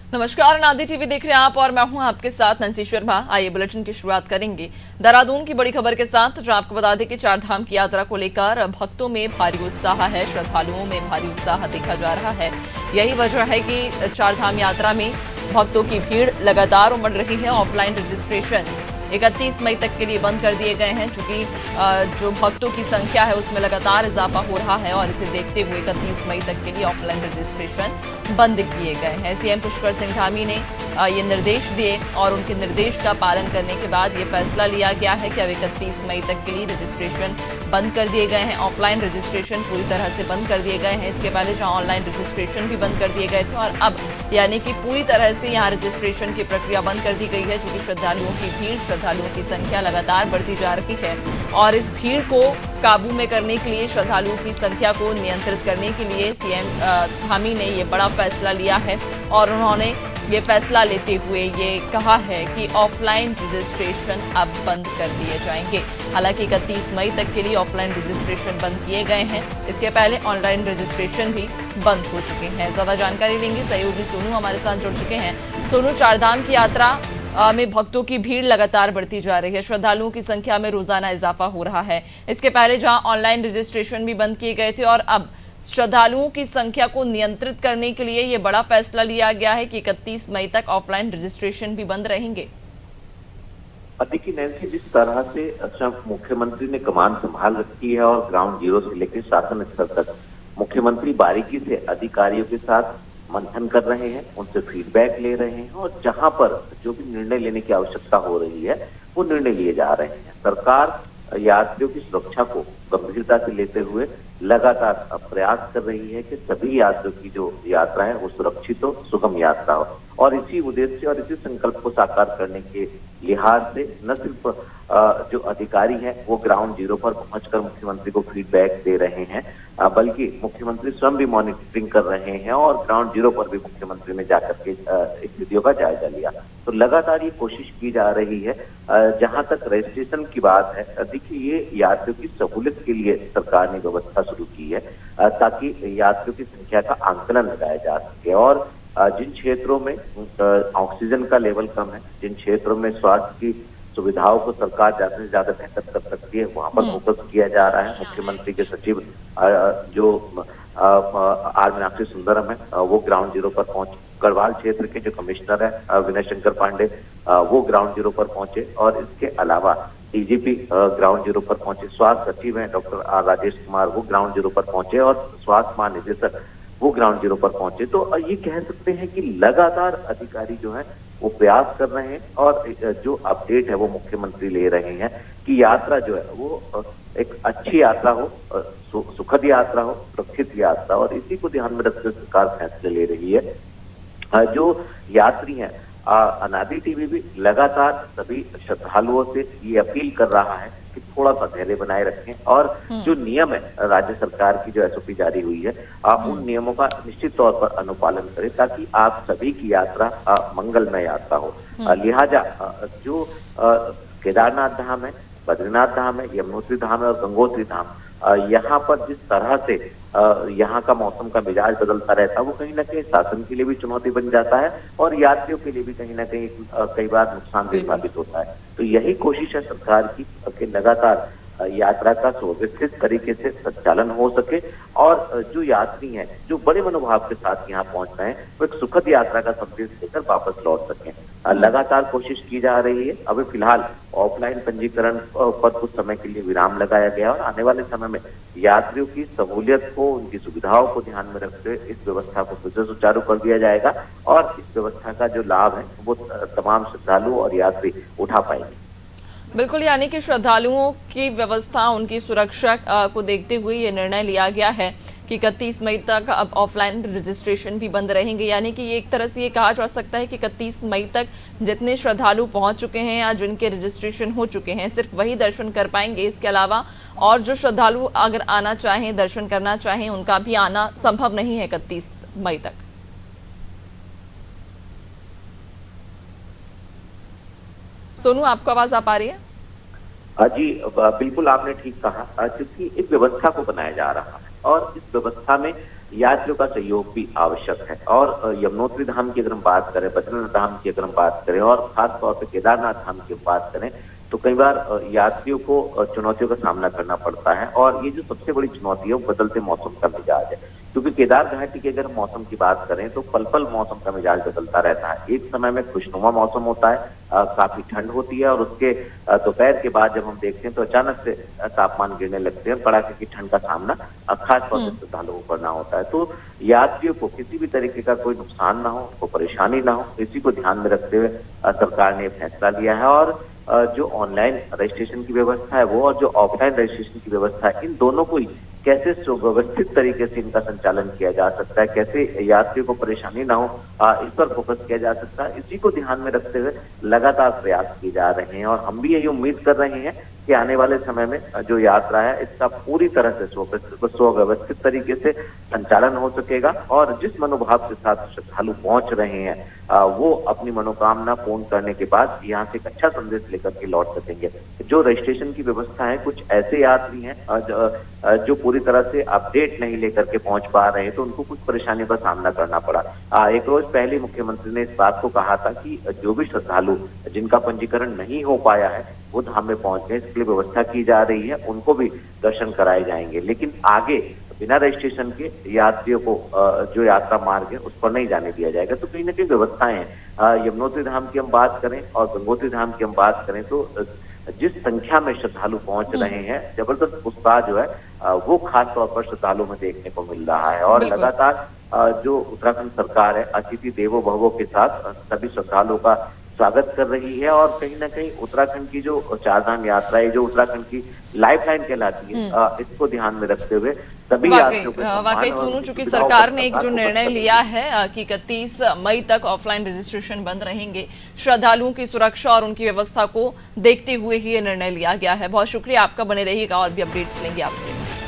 नमस्कार, नादी टीवी देख रहे हैं आप और मैं हूं आपके साथ नंसी शर्मा। आइए बुलेटिन की शुरुआत करेंगे देहरादून की बड़ी खबर के साथ। जो आपको बता दें कि चार धाम की यात्रा को लेकर भक्तों में भारी उत्साह है, श्रद्धालुओं में भारी उत्साह देखा जा रहा है। यही वजह है कि चार धाम यात्रा में भक्तों की भीड़ लगातार उमड़ रही है। ऑफलाइन रजिस्ट्रेशन 31 मई तक के लिए बंद कर दिए गए हैं, चूंकि जो भक्तों की संख्या है उसमें लगातार इजाफा हो रहा है और इसे देखते हुए 31 मई तक के लिए ऑफलाइन रजिस्ट्रेशन बंद किए गए हैं। सीएम पुष्कर सिंह धामी ने ये निर्देश दिए और उनके निर्देश का पालन करने के बाद ये फैसला लिया गया है कि अब 31 मई तक के लिए रजिस्ट्रेशन बंद कर दिए गए हैं। ऑफलाइन रजिस्ट्रेशन पूरी तरह से बंद कर दिए गए हैं। इसके पहले जहां ऑनलाइन रजिस्ट्रेशन भी बंद कर दिए गए थे और अब यानी कि पूरी तरह से यहाँ रजिस्ट्रेशन की प्रक्रिया बंद कर दी गई है, क्योंकि श्रद्धालुओं की भीड़, श्रद्धालुओं की संख्या लगातार बढ़ती जा रही है और इस भीड़ को काबू में करने के लिए, श्रद्धालुओं की संख्या को नियंत्रित करने के लिए सीएम धामी ने ये बड़ा फैसला लिया है और उन्होंने ये फैसला लेते हुए ये कहा है कि ऑफलाइन रजिस्ट्रेशन अब बंद कर दिए जाएंगे। हालांकि 31 मई तक के लिए ऑफलाइन रजिस्ट्रेशन बंद किए गए हैं। इसके पहले ऑनलाइन रजिस्ट्रेशन भी बंद हो चुके हैं। ज्यादा जानकारी लेंगे, सहयोगी सोनू हमारे साथ जुड़ चुके हैं। सोनू, चारधाम की यात्रा में भक्तों की भीड़ लगातार बढ़ती जा रही है, श्रद्धालुओं की संख्या में रोजाना इजाफा हो रहा है। इसके पहले जहां ऑनलाइन रजिस्ट्रेशन भी बंद किए गए थे और अब श्रद्धालुओं की संख्या को नियंत्रित करने के लिए ये बड़ा फैसला लिया गया है कि 31 मई तक ऑफलाइन रजिस्ट्रेशन भी बंद रहेंगे। देखिए नैन्सी, जिस तरह से अच्छा मुख्यमंत्री ने कमान संभाल रखी है और ग्राउंड जीरो से लेकर शासन स्तर तक मुख्यमंत्री बारीकी से अधिकारियों के साथ मंथन कर रहे हैं, उनसे फीडबैक ले रहे हैं और जहां पर जो भी निर्णय लेने की आवश्यकता हो रही है वो निर्णय लिए जा रहे हैं। सरकार यात्रियों की सुरक्षा को गंभीरता से लेते हुए लगातार प्रयास कर रही है कि सभी यात्रियों की जो यात्रा है वो सुरक्षित हो, सुगम यात्रा हो और इसी उद्देश्य और इसी संकल्प को साकार करने के लिहाज से न सिर्फ जो अधिकारी हैं वो ग्राउंड जीरो पर पहुंचकर मुख्यमंत्री को फीडबैक दे रहे हैं, बल्कि मुख्यमंत्री स्वयं भी मॉनिटरिंग कर रहे हैं और ग्राउंड जीरो पर भी मुख्यमंत्री ने जाकर के स्थितियों का जायजा लिया। तो लगातार ये कोशिश की जा रही है। जहां तक रजिस्ट्रेशन की बात है, देखिए ये यात्रियों की सहूलियत के लिए सरकार ने व्यवस्था शुरू की है ताकि यात्रियों की संख्या का आंकलन लगाया जा सके और जिन क्षेत्रों में ऑक्सीजन का लेवल कम है, जिन क्षेत्रों में स्वास्थ्य की सुविधाओं को सरकार ज्यादा से ज्यादा बेहतर कर सकती है, वहां पर फोकस किया जा रहा है। मुख्यमंत्री के सचिव जो आर मीनाक्षी सुंदरम है वो ग्राउंड जीरो पर पहुंच, गढ़वाल क्षेत्र के जो कमिश्नर है विनय शंकर पांडे वो ग्राउंड जीरो पर पहुंचे और इसके अलावा डीजीपी ग्राउंड जीरो पर पहुंचे, स्वास्थ्य सचिव हैं डॉक्टर आर राजेश कुमार वो ग्राउंड जीरो पर पहुंचे और स्वास्थ्य महानिदेशक वो ग्राउंड जीरो पर पहुंचे। तो ये कह सकते हैं कि लगातार अधिकारी जो है वो प्रयास कर रहे हैं और जो अपडेट है वो मुख्यमंत्री ले रहे हैं कि यात्रा जो है वो एक अच्छी यात्रा हो, सुखद यात्रा हो, सुरक्षित यात्रा, और इसी को ध्यान में रखकर सरकार फैसले ले रही है। जो यात्री हैं, नादी टीवी भी लगातार सभी श्रद्धालुओं से ये अपील कर रहा है कि थोड़ा सा धैर्य बनाए रखें और जो नियम है राज्य सरकार की जो एसओपी जारी हुई है उन नियमों का निश्चित तौर पर अनुपालन करें ताकि आप सभी की यात्रा मंगलमय यात्रा हो। लिहाजा जो केदारनाथ धाम है, बद्रीनाथ धाम है, यमुनोत्री धाम है और गंगोत्री धाम, यहाँ पर जिस तरह से यहाँ का मौसम का मिजाज बदलता रहता है वो कहीं ना कहीं शासन के लिए भी चुनौती बन जाता है और यात्रियों के लिए भी कहीं ना कहीं कई बार नुकसानदेह साबित होता है। तो यही कोशिश है सरकार की कि लगातार यात्रा का सुव्यवस्थित तरीके से संचालन हो सके और जो यात्री हैं जो बड़े मनोभाव के साथ यहाँ पहुंच रहे हैं वो एक सुखद यात्रा का संदेश लेकर वापस लौट सकें। लगातार कोशिश की जा रही है। अभी फिलहाल ऑफलाइन पंजीकरण पर कुछ समय के लिए विराम लगाया गया और आने वाले समय में यात्रियों की सहूलियत को, उनकी सुविधाओं को ध्यान में रखते हुए इस व्यवस्था को फिर से सुचारू कर दिया जाएगा और इस व्यवस्था का जो लाभ है वो तमाम श्रद्धालु और यात्री उठा पाएंगे। बिल्कुल, यानी कि श्रद्धालुओं की व्यवस्था, उनकी सुरक्षा को देखते हुए ये निर्णय लिया गया है कि 31 मई तक अब ऑफलाइन रजिस्ट्रेशन भी बंद रहेंगे। यानी कि ये एक तरह से ये कहा जा सकता है कि 31 मई तक जितने श्रद्धालु पहुंच चुके हैं या जिनके रजिस्ट्रेशन हो चुके हैं सिर्फ वही दर्शन कर पाएंगे। इसके अलावा और जो श्रद्धालु अगर आना चाहें, दर्शन करना चाहें, उनका भी आना संभव नहीं है 31 मई तक। सोनू, आपको आवाज आ पा रही है? जी बिल्कुल, आपने ठीक कहा, क्योंकि इस व्यवस्था को बनाया जा रहा है और इस व्यवस्था में यात्रियों का सहयोग भी आवश्यक है। और यमुनोत्री धाम की अगर हम बात करें, बद्रीनाथ धाम की अगर हम बात करें और खास तौर पर केदारनाथ धाम की बात करें, तो कई बार यात्रियों को चुनौतियों का सामना करना पड़ता है। और ये जो सबसे बड़ी चुनौती है वो बदलते मौसम का मिजाज है, क्योंकि केदार घाटी के अगर मौसम की बात करें तो पल पल मौसम का मिजाज बदलता रहता है। एक समय में खुशनुमा मौसम होता है, काफी ठंड होती है, और उसके दोपहर के बाद जब हम देखते हैं तो अचानक से तापमान गिरने लगते हैं, कड़ाके की ठंड का सामना खास तौर पर श्रद्धालुओं को करना होता है। तो यात्रियों को किसी भी तरीके का कोई नुकसान ना हो, उनको परेशानी ना हो, इसी को ध्यान में रखते हुए सरकार ने फैसला लिया है। और जो ऑनलाइन रजिस्ट्रेशन की व्यवस्था है वो और जो ऑफलाइन रजिस्ट्रेशन की व्यवस्था है, इन दोनों को ही कैसे सुव्यवस्थित तरीके से इनका संचालन किया जा सकता है, कैसे यात्रियों को परेशानी ना हो, इस पर फोकस किया जा सकता है। इसी को ध्यान में रखते हुए लगातार प्रयास किए जा रहे हैं। और हम भी यही उम्मीद कर रहे हैं कि आने वाले समय में जो यात्रा है इसका पूरी तरह से सुव्यवस्थित तरीके से संचालन हो सकेगा। और जिस मनोभाव के साथ श्रद्धालु पहुंच रहे हैं वो अपनी मनोकामना पूर्ण करने के बाद यहाँ से एक अच्छा संदेश लेकर के लौट सकेंगे। जो रजिस्ट्रेशन की व्यवस्था है, कुछ ऐसे यात्री हैं जो पूरी तरह से अपडेट नहीं लेकर के पहुंच पा रहे हैं, तो उनको कुछ परेशानियों का सामना करना पड़ा। एक रोज पहले मुख्यमंत्री ने इस बात को कहा था कि जो भी श्रद्धालु जिनका पंजीकरण नहीं हो पाया है वो धाम में पहुंच गए, इसके लिए व्यवस्था की जा रही है, उनको भी दर्शन कराए जाएंगे। लेकिन आगे बिना रजिस्ट्रेशन के यात्रियों को जो यात्रा मार्ग है उस पर नहीं जाने दिया जाएगा। तो कहीं ना कहीं व्यवस्थाएं हैं। यमुनोत्री धाम की हम बात करें और गंगोत्री धाम की हम बात करें तो जिस संख्या में श्रद्धालु पहुंच रहे हैं, जबरदस्त उत्साह जो है वो खास तौर पर श्रद्धालुओं में देखने को मिल रहा है। और लगातार जो उत्तराखंड सरकार है अतिथि देवो भवो के साथ सभी श्रद्धालुओं का स्वागत कर रही है। और कहीं ना कहीं उत्तराखंड की जो चारधाम यात्रा है, जो उत्तराखंड की लाइफलाइन कहलाती है, इसको ध्यान में रखते हुए सभी यात्रियों को वाकई सोनू, चूंकि सरकार ने एक जो निर्णय लिया है कि 31 मई तक ऑफलाइन रजिस्ट्रेशन बंद रहेंगे, श्रद्धालुओं की सुरक्षा और उनकी व्यवस्था को देखते हुए ही ये निर्णय लिया गया है। बहुत शुक्रिया आपका, बने रहिएगा और भी अपडेट्स लेंगे आपसे।